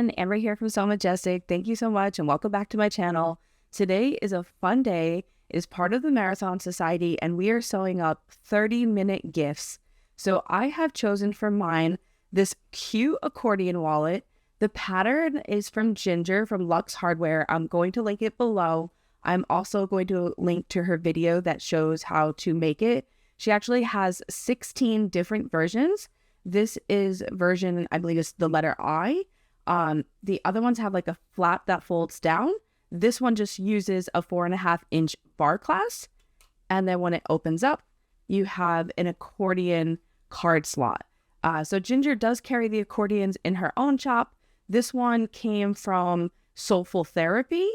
everyone, Amber here from Sew Majestic. Thank you so much and welcome back to my channel. Today is a fun day. It is part of the Marathon Society and we are sewing up 30-minute gifts. So I have chosen for mine this cute accordion wallet. The pattern is from Ginger from Luxe Hardware. I'm going to link it below. I'm also going to link to her video that shows how to make it. She actually has 16 different versions. This is version, I believe is the letter I. The other ones have like a flap that folds down. This one just uses a 4.5-inch bar clasp. And then when it opens up, you have an accordion card slot. So Ginger does carry the accordions in her own shop. This one came from Sewful Therapy.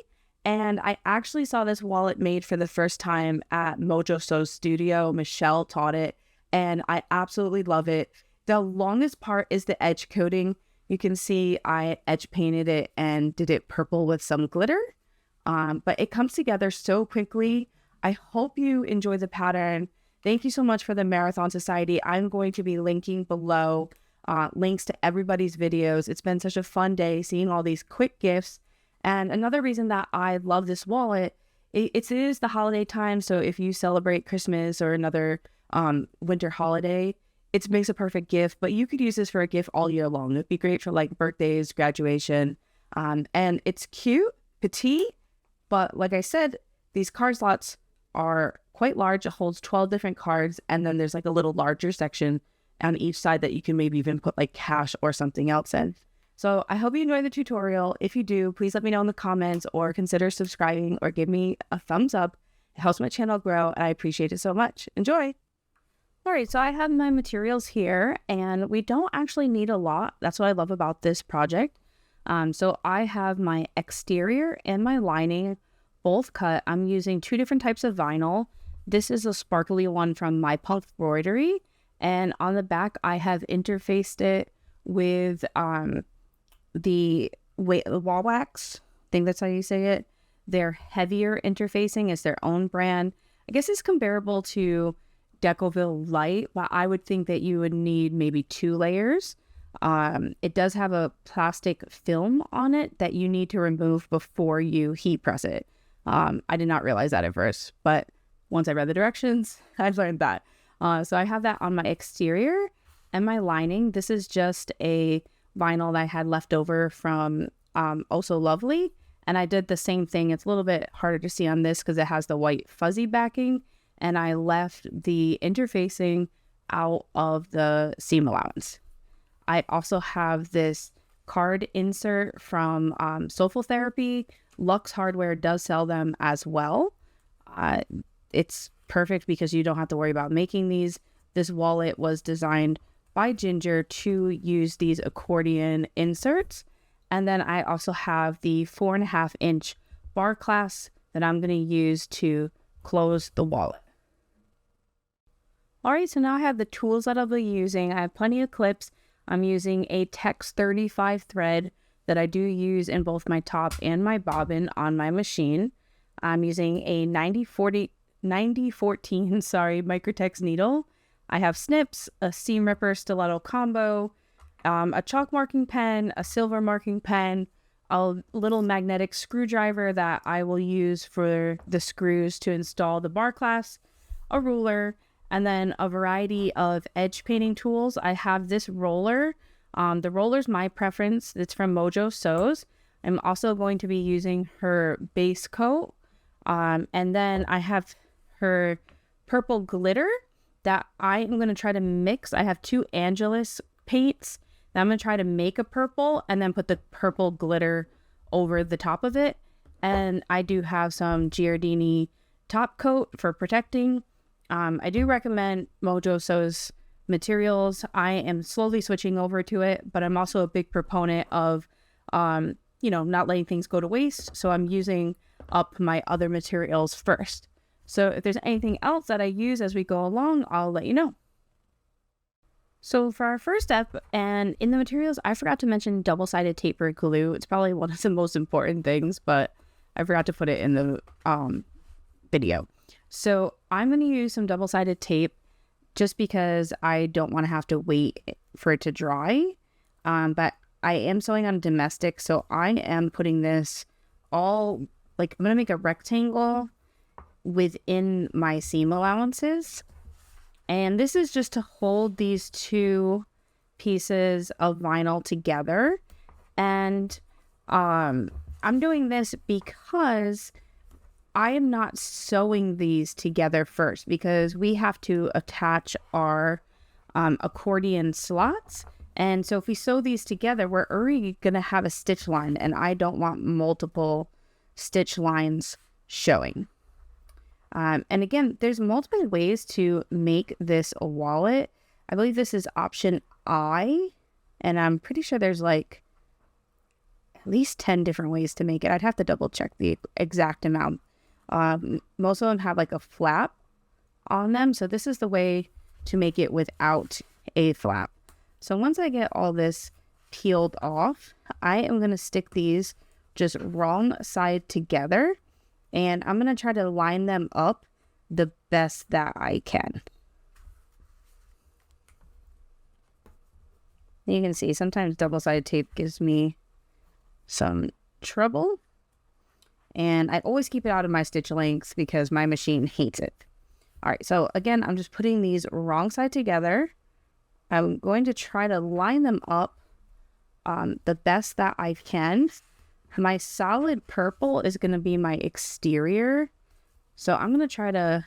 And I actually saw this wallet made for the first time at Mojo Sew Studio. Michelle taught it and I absolutely love it. The longest part is the edge coating. You can see I edge painted it and did it purple with some glitter. But it comes together so quickly. I hope you enjoy the pattern. Thank you so much for the Marathon Society. I'm going to be linking below links to everybody's videos. It's been such a fun day seeing all these quick gifts. And another reason that I love this wallet, it is the holiday time. So if you celebrate Christmas or another winter holiday, it makes a perfect gift, but you could use this for a gift all year long. It'd be great for like birthdays, graduation, and it's cute, petite, but like I said, these card slots are quite large. It holds 12 different cards, and then there's like a little larger section on each side that you can maybe even put like cash or something else in. So I hope you enjoy the tutorial. If you do, please let me know in the comments or consider subscribing or give me a thumbs up. It helps my channel grow, and I appreciate it so much. Enjoy! All right, so I have my materials here and we don't actually need a lot. That's what I love about this project. So I have my exterior and my lining both cut. I'm using two different types of vinyl. This is a sparkly one from My Punk Embroidery. And on the back, I have interfaced it with the wall wax. I think that's how you say it. Their heavier interfacing is their own brand. I guess it's comparable to Decoville Light, but I would think that you would need maybe 2 layers. It does have a plastic film on it that you need to remove before you heat press it. I did not realize that at first, but once I read the directions, I've learned that. So I have that on my exterior and my lining. This is just a vinyl that I had left over from Oh So Lovely. And I did the same thing. It's a little bit harder to see on this because it has the white fuzzy backing. And I left the interfacing out of the seam allowance. I also have this card insert from Sewful Therapy. Luxe Hardware does sell them as well. It's perfect because you don't have to worry about making these. This wallet was designed by Ginger to use these accordion inserts. And then I also have the 4.5-inch bar clasp that I'm going to use to close the wallet. Alright, so now I have the tools that I'll be using. I have plenty of clips. I'm using a Tex 35 thread that I do use in both my top and my bobbin on my machine. I'm using a 9014 Microtex needle. I have snips, a seam ripper stiletto combo, a chalk marking pen, a silver marking pen, a little magnetic screwdriver that I will use for the screws to install the bar clasp, a ruler, and then a variety of edge painting tools. I have this roller. The roller's my preference. It's from Mojo Sews. I'm also going to be using her Basecoat. And then I have her purple glitter that I am going to try to mix. I have 2 Angelus paints that I'm going to try to make a purple and then put the purple glitter over the top of it. And I do have some Giardini Topcoat for protecting. I do recommend Mojo Sews materials. I am slowly switching over to it, but I'm also a big proponent of, not letting things go to waste. So I'm using up my other materials first. So if there's anything else that I use as we go along, I'll let you know. So for our first step, and in the materials, I forgot to mention double-sided tape glue. It's probably one of the most important things, but I forgot to put it in the video. So I'm going to use some double-sided tape just because I don't want to have to wait for it to dry. But I am sewing on domestic, so I am putting this all, like, I'm going to make a rectangle within my seam allowances. And this is just to hold these two pieces of vinyl together. And I'm doing this because I am not sewing these together first, because we have to attach our accordion slots. And so if we sew these together, we're already going to have a stitch line, and I don't want multiple stitch lines showing. And again, there's multiple ways to make this a wallet. I believe this is option I, and I'm pretty sure there's like at least 10 different ways to make it. I'd have to double check the exact amount. Most of them have like a flap on them, so this is the way to make it without a flap. So once I get all this peeled off, I am going to stick these just wrong side together, and I'm going to try to line them up the best that I can. You can see sometimes double-sided tape gives me some trouble, and I always keep it out of my stitch lengths because my machine hates it. All right, so again, I'm just putting these wrong side together. I'm going to try to line them up the best that I can. My solid purple is going to be my exterior, so I'm going to try to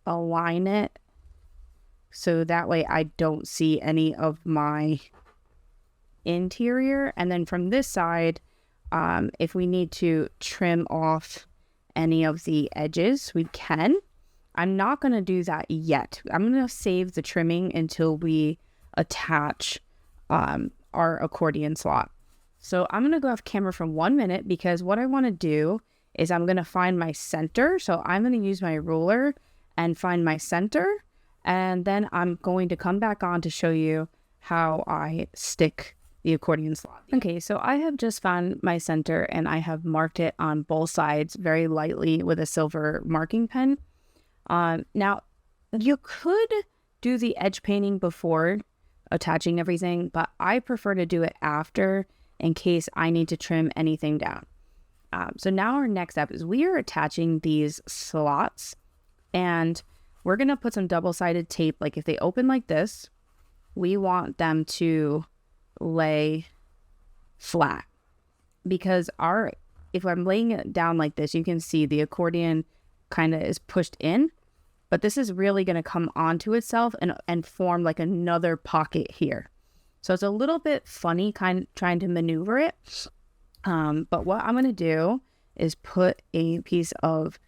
align it so that way I don't see any of my interior. And then from this side, if we need to trim off any of the edges, we can. I'm not going to do that yet. I'm going to save the trimming until we attach our accordion slot. So I'm going to go off camera for 1 minute, because what I want to do is I'm going to find my center. So I'm going to use my ruler and find my center. And then I'm going to come back on to show you how I stick the accordion slot. Okay, so I have just found my center, and I have marked it on both sides very lightly with a silver marking pen. Now, you could do the edge painting before attaching everything, but I prefer to do it after in case I need to trim anything down. So now our next step is we are attaching these slots, and we're going to put some double-sided tape. Like if they open like this, we want them to lay flat, because if I'm laying it down like this, you can see the accordion kind of is pushed in, but this is really going to come onto itself and form like another pocket here. So it's a little bit funny trying to maneuver it. But what I'm going to do is put a piece of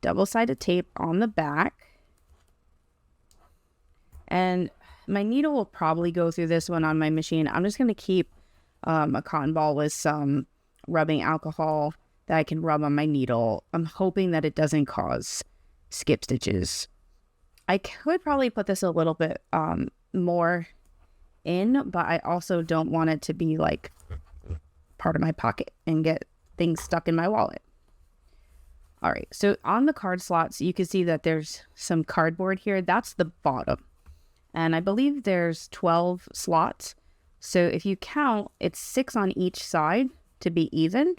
double-sided tape on the back, and my needle will probably go through this one on my machine. I'm just going to keep a cotton ball with some rubbing alcohol that I can rub on my needle. I'm hoping that it doesn't cause skip stitches. I could probably put this a little bit more in, but I also don't want it to be like part of my pocket and get things stuck in my wallet. All right, so on the card slots, you can see that there's some cardboard here. That's the bottom. And I believe there's 12 slots. So if you count, it's 6 on each side to be even.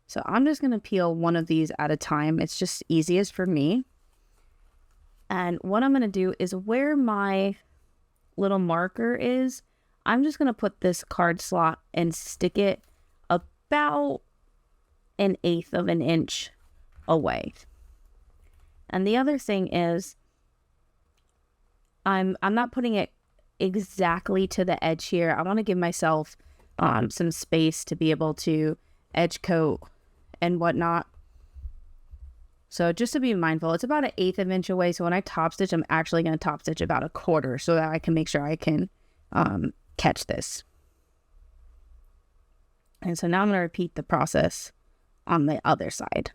So I'm just going to peel one of these at a time. It's just easiest for me. And what I'm going to do is where my little marker is, I'm just going to put this card slot and stick it about 1/8 of an inch away. And the other thing is, I'm not putting it exactly to the edge here. I want to give myself some space to be able to edge coat and whatnot. So just to be mindful, it's about 1/8 of an inch away. So when I top stitch, I'm actually going to top stitch about 1/4 so that I can make sure I can catch this. And so now I'm going to repeat the process on the other side.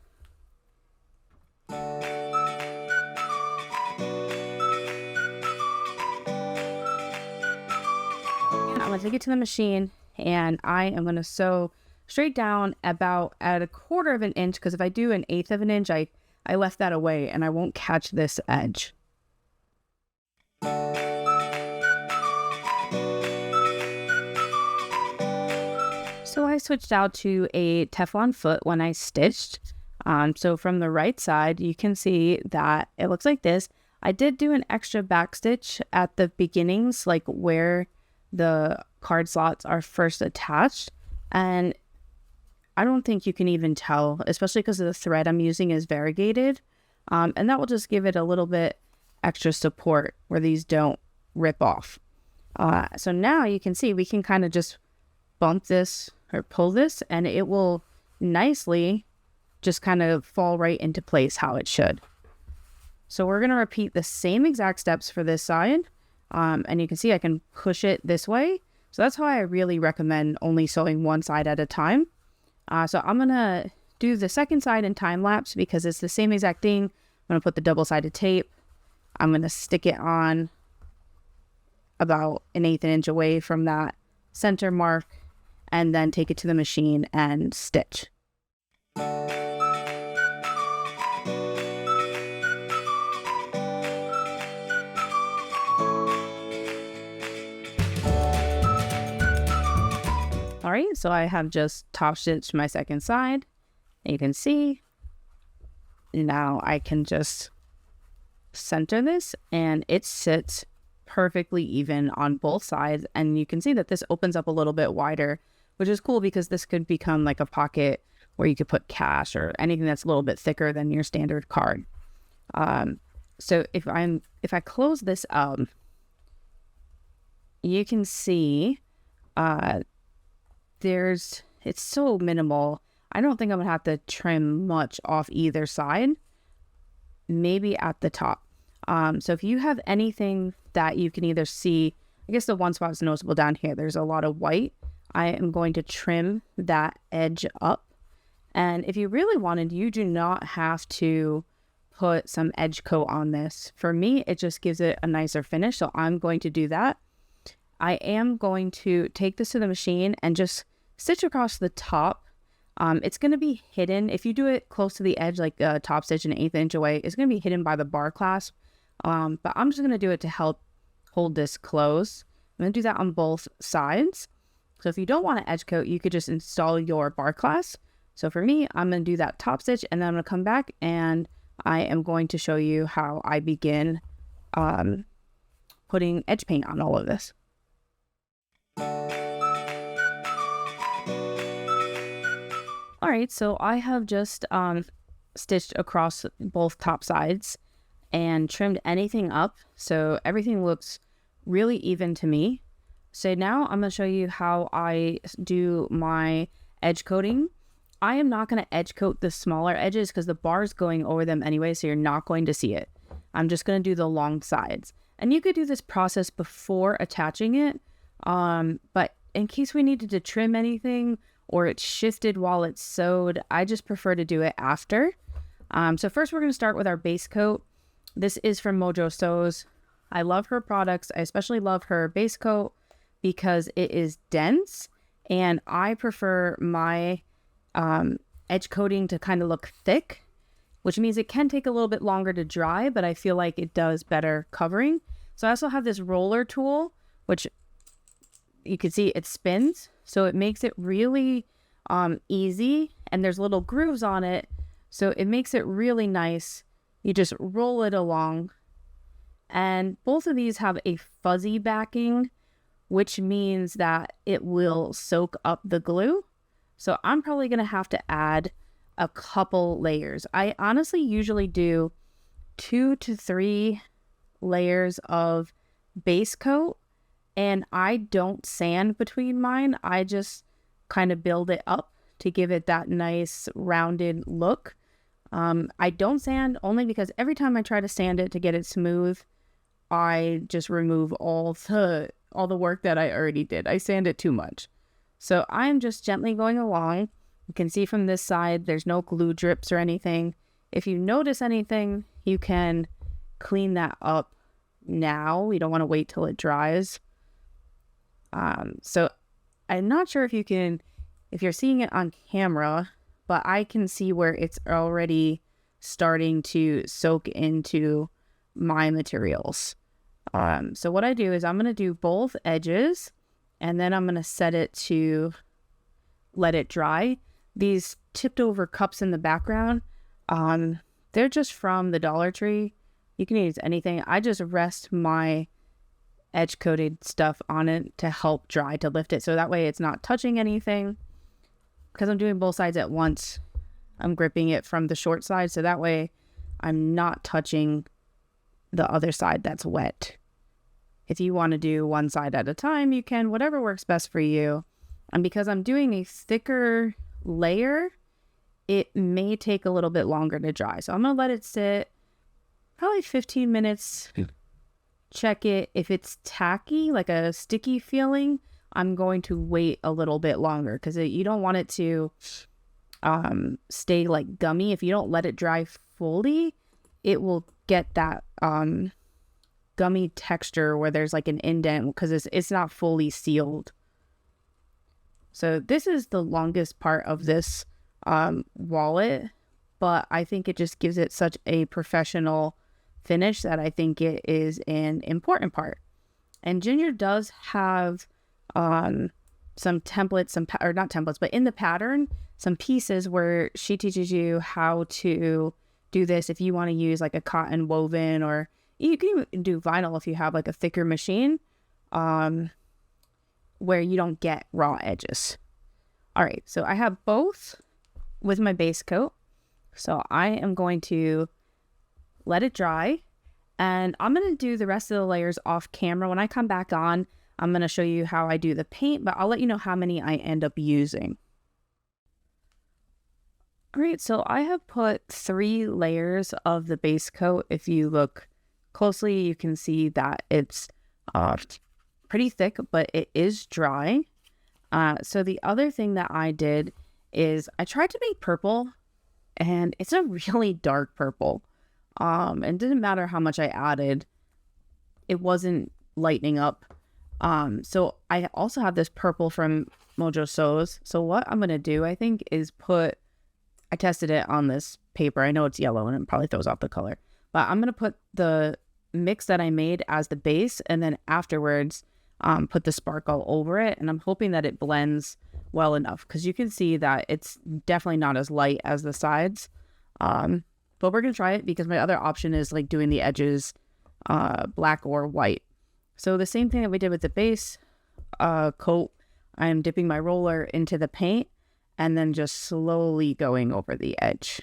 I'm going to take it to the machine, and I am going to sew straight down about at 1/4 of an inch, because if I do 1/8 of an inch, I left that away and I won't catch this edge. I switched out to a Teflon foot when I stitched. So from the right side, you can see that it looks like this. I did do an extra back stitch at the beginnings, like where the card slots are first attached. And I don't think you can even tell, especially because the thread I'm using is variegated. And that will just give it a little bit extra support where these don't rip off. So now you can see we can kind of just bump this or pull this and it will nicely just kind of fall right into place how it should. So we're going to repeat the same exact steps for this side. And you can see I can push it this way. So that's how I really recommend only sewing one side at a time. So I'm going to do the second side in time lapse because it's the same exact thing. I'm going to put the double-sided tape. I'm going to stick it on about 1/8 inch away from that center mark and then take it to the machine and stitch. All right, so I have just top stitched my second side. And you can see now I can just center this and it sits perfectly even on both sides. And you can see that this opens up a little bit wider, which is cool because this could become like a pocket where you could put cash or anything that's a little bit thicker than your standard card. So if I close this up, you can see it's so minimal. I don't think I'm gonna have to trim much off either side, maybe at the top. So if you have anything that you can either see, I guess the one spot is noticeable down here, there's a lot of white. I am going to trim that edge up. And if you really wanted, you do not have to put some edge coat on this. For me, it just gives it a nicer finish. So I'm going to do that. I am going to take this to the machine and just stitch across the top. It's going to be hidden. If you do it close to the edge, like top stitch 1/8 inch away, it's going to be hidden by the bar clasp. But I'm just going to do it to help hold this close. I'm going to do that on both sides. So if you don't want to edge coat, you could just install your bar clasp. So for me, I'm going to do that top stitch and then I'm going to come back and I am going to show you how I begin putting edge paint on all of this. All right, so I have just stitched across both top sides and trimmed anything up. So everything looks really even to me. So now I'm going to show you how I do my edge coating. I am not going to edge coat the smaller edges because the bar is going over them anyway, so you're not going to see it. I'm just going to do the long sides. And you could do this process before attaching it, but in case we needed to trim anything or it's shifted while it's sewed, I just prefer to do it after. So first we're going to start with our base coat. This is from Mojo Sews. I love her products. I especially love her base coat because it is dense and I prefer my edge coating to kind of look thick, which means it can take a little bit longer to dry, but I feel like it does better covering. So I also have this roller tool, which you can see it spins. So it makes it really easy and there's little grooves on it. So it makes it really nice. You just roll it along. And both of these have a fuzzy backing, which means that it will soak up the glue. So I'm probably going to have to add a couple layers. I honestly usually do 2 to 3 layers of base coat, and I don't sand between mine. I just kind of build it up to give it that nice rounded look. I don't sand only because every time I try to sand it to get it smooth, I just remove all the work that I already did. I sand it too much. So I'm just gently going along. You can see from this side, there's no glue drips or anything. If you notice anything, you can clean that up now. You don't want to wait till it dries. So I'm not sure if you're seeing it on camera, but I can see where it's already starting to soak into my materials. So what I do is I'm going to do both edges and then I'm going to set it to let it dry. These tipped over cups in the background, they're just from the Dollar Tree. You can use anything. I just rest my edge coated stuff on it to help dry, to lift it, so that way it's not touching anything. Because I'm doing both sides at once, I'm gripping it from the short side, so that way I'm not touching the other side that's wet. If you want to do one side at a time, you can, whatever works best for you. And because I'm doing a thicker layer, it may take a little bit longer to dry. So I'm going to let it sit probably 15 minutes. Check it. If it's tacky, like a sticky feeling, I'm going to wait a little bit longer, because you don't want it to stay like gummy. If you don't let it dry fully, it will get that gummy texture where there's like an indent, because it's not fully sealed. So this is the longest part of this wallet, but I think it just gives it such a professional finish that I think it is an important part. And Ginger does have some templates, or not templates, but in the pattern, some pieces where she teaches you how to do this. If you want to use like a cotton woven, or you can even do vinyl if you have like a thicker machine, where you don't get raw edges. All right, so I have both with my base coat. So I am going to let it dry, and I'm going to do the rest of the layers off camera. When I come back on, I'm going to show you how I do the paint, but I'll let you know how many I end up using. All right, so I have put 3 layers of the base coat. If you look closely, you can see that it's pretty thick, but it is dry. So the other thing that I did is I tried to make purple, and it's a really dark purple. And it didn't matter how much I added, it wasn't lightening up. So I also have this purple from Mojo Sews. So what I'm going to do, I think, is I tested it on this paper. I know it's yellow and it probably throws off the color, but I'm going to put the mix that I made as the base, and then afterwards, put the sparkle over it. And I'm hoping that it blends well enough, because you can see that it's definitely not as light as the sides. But we're going to try it, because my other option is like doing the edges black or white. So the same thing that we did with the base coat, I'm dipping my roller into the paint and then just slowly going over the edge.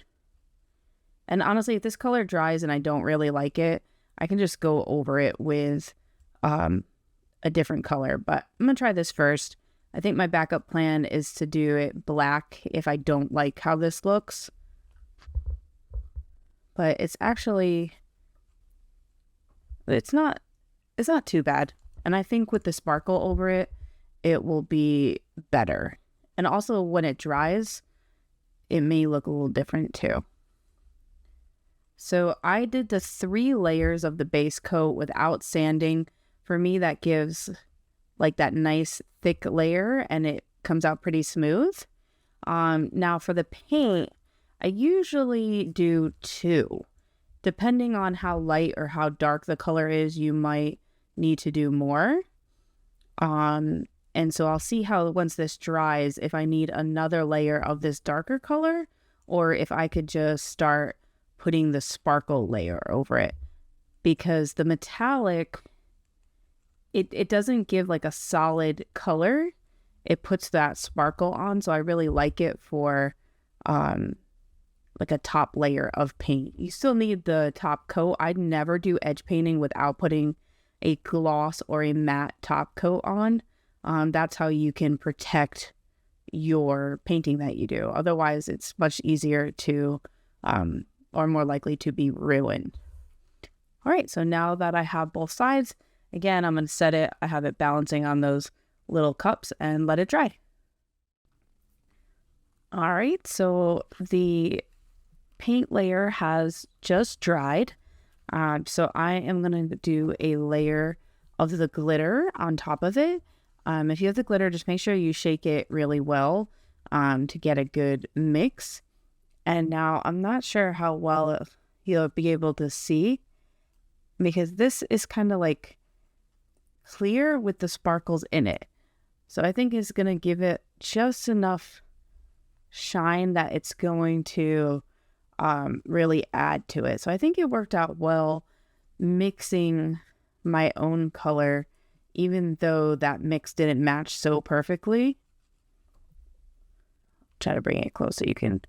And honestly, if this color dries and I don't really like it, I can just go over it with a different color. But I'm going to try this first. I think my backup plan is to do it black if I don't like how this looks. But it's actually, it's not too bad. And I think with the sparkle over it, it will be better. And also when it dries, it may look a little different too. So I did the 3 layers of the base coat without sanding. For me, that gives like that nice thick layer, and it comes out pretty smooth. Now for the paint, I usually do 2. Depending on how light or how dark the color is, you might need to do more. And so I'll see how, once this dries, if I need another layer of this darker color, or if I could just start putting the sparkle layer over it. Because the metallic, it doesn't give like a solid color. It puts that sparkle on, so I really like it for like a top layer of paint. You still need the top coat. I'd never do edge painting without putting a gloss or a matte top coat on. That's how you can protect your painting that you do. Otherwise, it's much easier to, or more likely to be ruined. All right, so now that I have both sides, again, I'm going to set it. I have it balancing on those little cups and let it dry. All right, so the paint layer has just dried. So I am going to do a layer of the glitter on top of it. If you have the glitter, just make sure you shake it really well to get a good mix. And now I'm not sure how well you'll be able to see, because this is kind of like clear with the sparkles in it. So I think it's going to give it just enough shine that it's going to really add to it. So I think it worked out well mixing my own color, even though that mix didn't match so perfectly. Try to bring it close so you can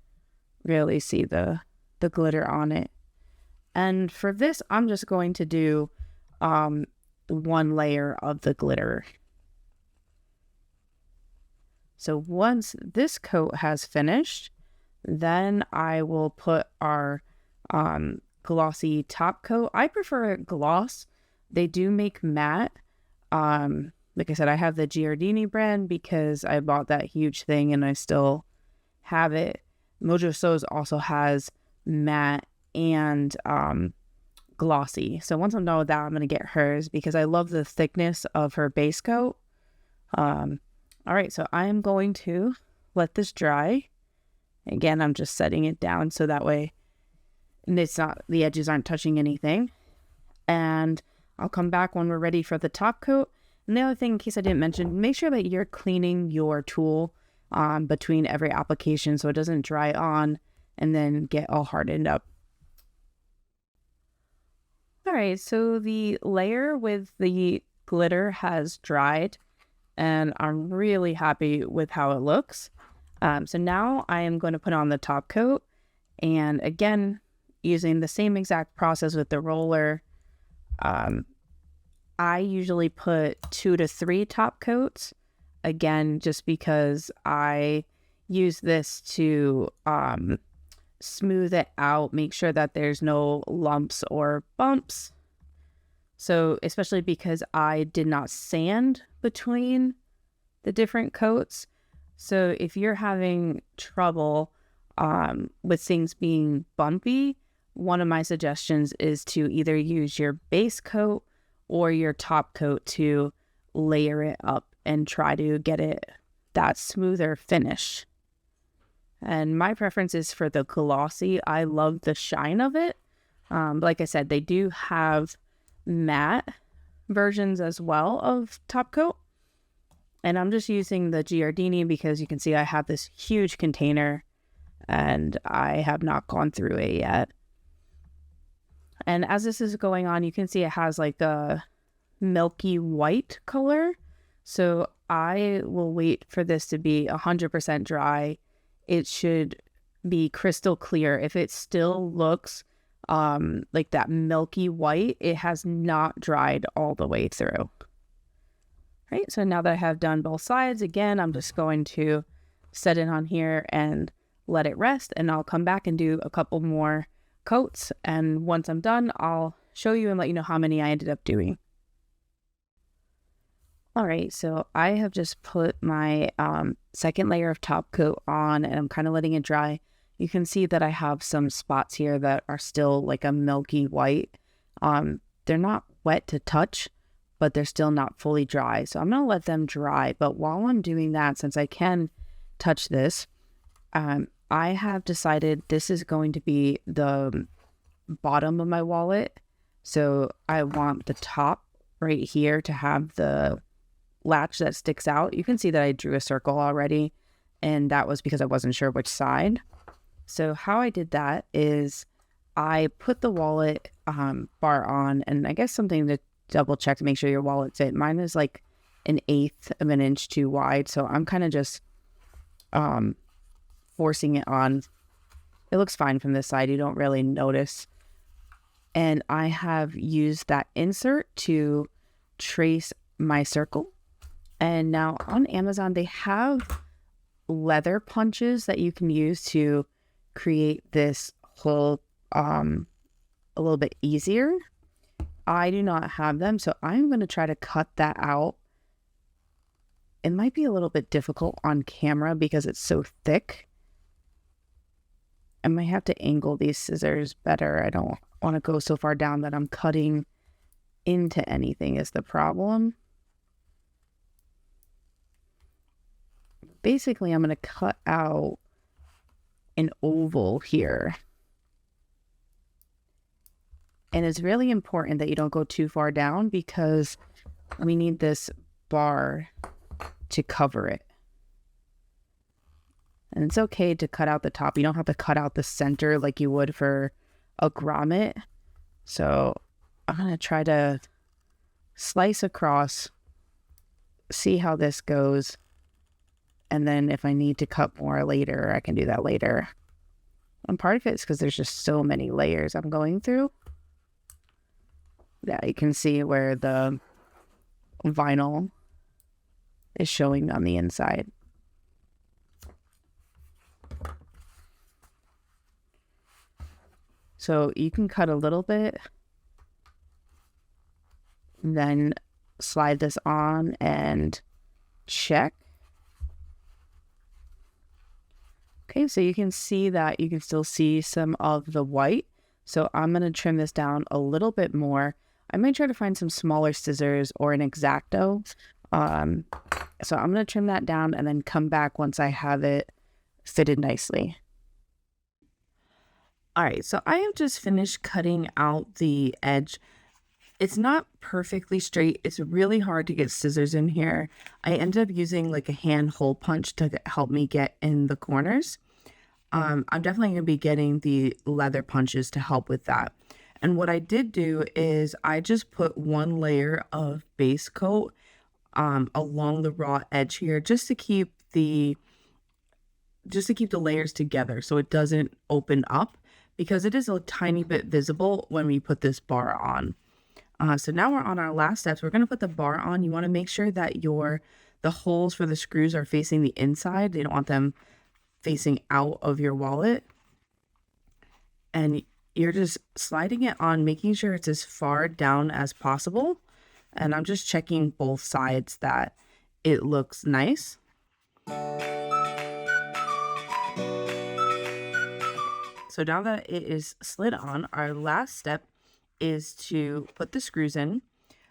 really see the glitter on it. And for this, I'm just going to do one layer of the glitter. So once this coat has finished, then I will put our glossy top coat. I prefer gloss. They do make matte. Like I said, I have the Giardini brand because I bought that huge thing and I still have it. Mojo Sews also has matte and glossy. So once I'm done with that, I'm going to get hers because I love the thickness of her base coat. All right, so I am going to let this dry. Again, I'm just setting it down so that way it's not, the edges aren't touching anything. And I'll come back when we're ready for the top coat. And the other thing, in case I didn't mention, make sure that you're cleaning your tool between every application so it doesn't dry on and then get all hardened up. All right, so the layer with the glitter has dried and I'm really happy with how it looks. So now I am going to put on the top coat, and again, using the same exact process with the roller. I usually put 2 to 3 top coats, again, just because I use this to smooth it out, make sure that there's no lumps or bumps. So especially because I did not sand between the different coats. So if you're having trouble with things being bumpy, one of my suggestions is to either use your base coat or your top coat to layer it up and try to get it that smoother finish. And my preference is for the glossy. I love the shine of it. Like I said, they do have matte versions as well of top coat. And I'm just using the Giardini because you can see I have this huge container and I have not gone through it yet. And as this is going on, you can see it has like a milky white color. So I will wait for this to be 100% dry. It should be crystal clear. If it still looks like that milky white, it has not dried all the way through. Right, so now that I have done both sides, again, I'm just going to set it on here and let it rest, and I'll come back and do a couple more coats, and once I'm done, I'll show you and let you know how many I ended up doing. All right, so I have just put my second layer of top coat on, and I'm kind of letting it dry. You can see that I have some spots here that are still like a milky white. They're not wet to touch, but they're still not fully dry. So I'm going to let them dry. But while I'm doing that, since I can touch this, I have decided this is going to be the bottom of my wallet. So I want the top right here to have the latch that sticks out. You can see that I drew a circle already, and that was because I wasn't sure which side. So how I did that is I put the wallet bar on, and I guess something to double check to make sure your wallet fit. Mine is like 1/8 of an inch too wide, so I'm kind of just forcing it on. It looks fine from this side. You don't really notice. And I have used that insert to trace my circle. And now on Amazon, they have leather punches that you can use to create this hole a little bit easier. I do not have them, so I'm going to try to cut that out. It might be a little bit difficult on camera because it's so thick. I might have to angle these scissors better. I don't want to go so far down that I'm cutting into anything is the problem. Basically, I'm going to cut out an oval here. And it's really important that you don't go too far down because we need this bar to cover it. And it's okay to cut out the top. You don't have to cut out the center like you would for a grommet. So I'm going to try to slice across, see how this goes. And then if I need to cut more later, I can do that later. And part of it is because there's just so many layers I'm going through. Yeah, you can see where the vinyl is showing on the inside. So you can cut a little bit, then slide this on and check. Okay, so you can see that you can still see some of the white. So I'm going to trim this down a little bit more. I might try to find some smaller scissors or an X-Acto. So I'm going to trim that down and then come back once I have it fitted nicely. All right, so I have just finished cutting out the edge. It's not perfectly straight. It's really hard to get scissors in here. I ended up using like a hand hole punch to help me get in the corners. I'm definitely going to be getting the leather punches to help with that. And what I did do is I just put one layer of base coat along the raw edge here just to keep the layers together so it doesn't open up, because it is a tiny bit visible when we put this bar on. So now we're on our last steps. We're going to put the bar on. You want to make sure that the holes for the screws are facing the inside. You don't want them facing out of your wallet. And you're just sliding it on, making sure it's as far down as possible. And I'm just checking both sides that it looks nice. So now that it is slid on, our last step is to put the screws in.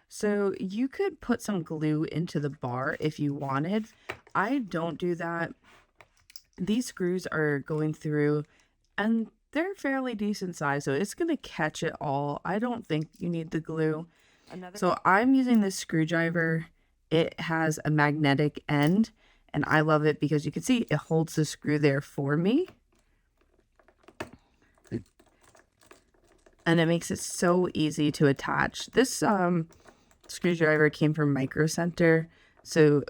So you could put some glue into the bar if you wanted. I don't do that. These screws are going through and they're fairly decent size, so it's going to catch it all. I don't think you need the glue. So I'm using this screwdriver. It has a magnetic end and I love it because you can see it holds the screw there for me. And it makes it so easy to attach. This screwdriver came from Micro Center. So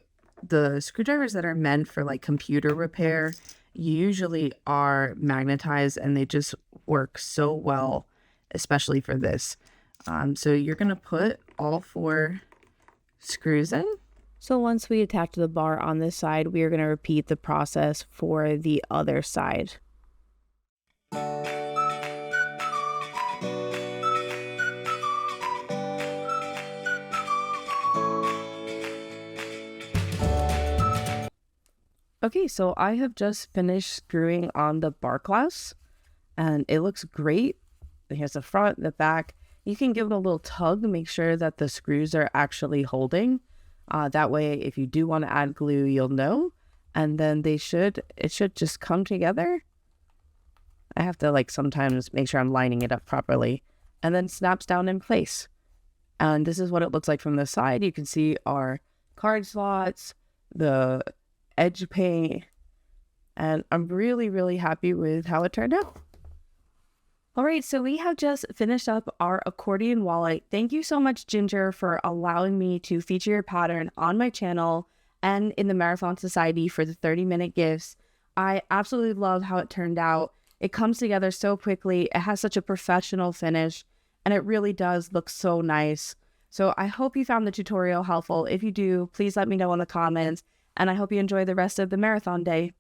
the screwdrivers that are meant for like computer repair usually are magnetized and they just work so well, especially for this. So you're going to put all 4 screws in. So once we attach the bar on this side, we are going to repeat the process for the other side. Okay, so I have just finished screwing on the bar clasp and it looks great. Here's the front, the back. You can give it a little tug, make sure that the screws are actually holding. That way, if you do want to add glue, you'll know. And then it should just come together. I have to sometimes make sure I'm lining it up properly, and then snaps down in place. And this is what it looks like from the side. You can see our card slots, the edge paint, and I'm really, really happy with how it turned out. All right, so we have just finished up our accordion wallet. Thank you so much, Ginger, for allowing me to feature your pattern on my channel and in the Marathon Society for the 30-minute gifts. I absolutely love how it turned out. It comes together so quickly. It has such a professional finish, and it really does look so nice. So I hope you found the tutorial helpful. If you do, please let me know in the comments, and I hope you enjoy the rest of the marathon day.